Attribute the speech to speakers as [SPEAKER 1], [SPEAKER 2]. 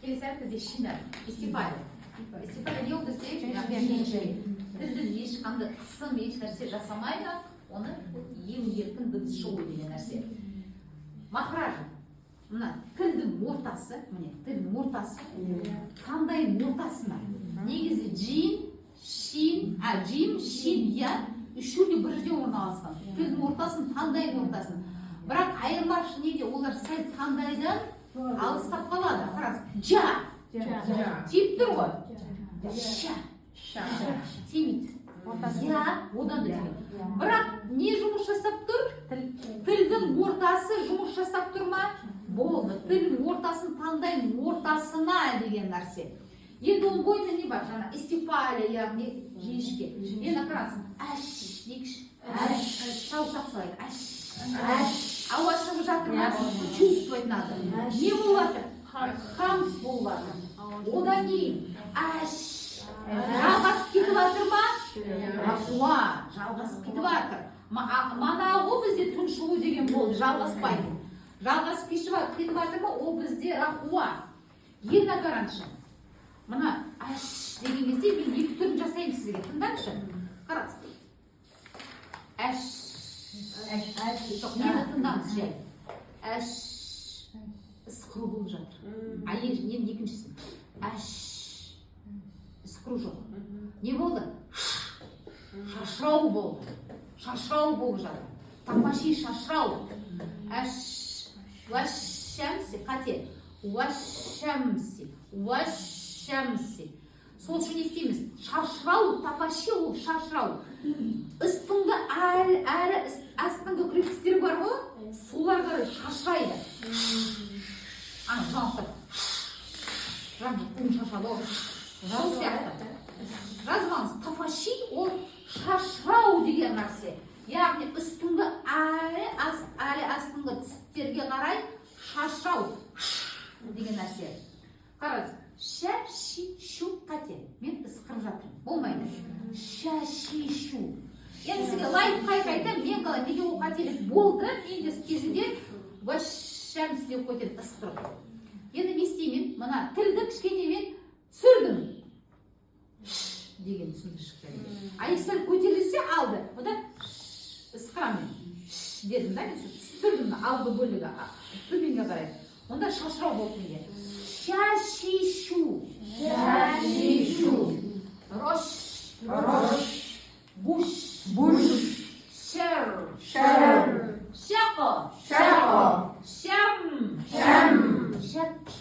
[SPEAKER 1] келесі әріп бізде шина, истифада. Истифада не болды десек, тілдің ешқандай қысым, еш нәрсе жасамайды, оны ең еркін дыбыс шығу деген нәрсе. Махражы. Мына тілдің ортасы, міне тілдің ортасы, қандай ортасына. Негізі джим, шин, я, үшеуі бір жерде орналасқан. Тілдің ортасын, таңдайдың ортасын. Бірақ айырмашы неде, олар сәл таңдайдан алыстап қалады. Қараңыз, тиіп тұр ғой. Тимейді. Я, одан да тимейді. Бірақ не жұмыс жасап тұр? Тілдің ортасы жұмыс жасап тұр ма? Болды. Тілдің ортасын таңдайдың ортасына деген нәрсе. Енді ол бойында не бар? Жаңа истифаля, яғни жіңішке. Енді қараңыз, әш дейікші. Саусақ салайық. Әш. Ауа шығып жатыр ма? Чувствовать надо. Не болады? Хамс болады. Одан кейін әш. Жалғасып кетіп жатыр ма? Рахуа. Жалғасып кетіп жатыр. Манағы бізде тұншығу деген болды. Жалғаспайды. Жалғасып кетіп жатыр ма? Ол бізде рахуа. Енді қараңызшы. Мына әш деген кезде мен екі түрін жасаймын сізге. Тыңдаңызшы. Қараңыз. Әш. Жоқ, нені тыңдаңыз жай. Әш. Ысқыру болып жатыр. Енді екіншісін. Әш. Ысқыру жоқ. Не болды? Шашырау болды. Шашырау болып жатыр. Тафаши шашырау. Әш. Уәшшәмсі. Қате. Уәшшәмсі. Сол үшін не істейміз? Шашырау, тафаши ол шашырау. Үстіңгі әрі астыңғы күректістері бар ғой, соларға шашырайды. Ана, жаңсып. Жаңсып, шашады ол. Сол сияқты. Жазғаныз, тафаши ол шашырау деген нәрсе. Яғни үстіңгі әрі астыңғы тістерге қарай шашырау деген нәрсе. Қараңыз. Ша, ши, шу, қате. Мен ысқырып жатырмын. Болмайды. Ша, ши, шу. Енді сізге лайфқа айтам, мен қалай, неге ол қателік болды, мен де кезінде уәшшәмс деп қойдым, ысқырып. Енді не істеймін? Мына тілді кішкене мен түсірдім. Деген түсінді шықты. Айсыр көтерілсе алды. Ода ысқырамын. Дедім да, мен түсірдім алды бөлігі. Төменге қарай. Онда шашырау болды менде. Шашишу. Рош.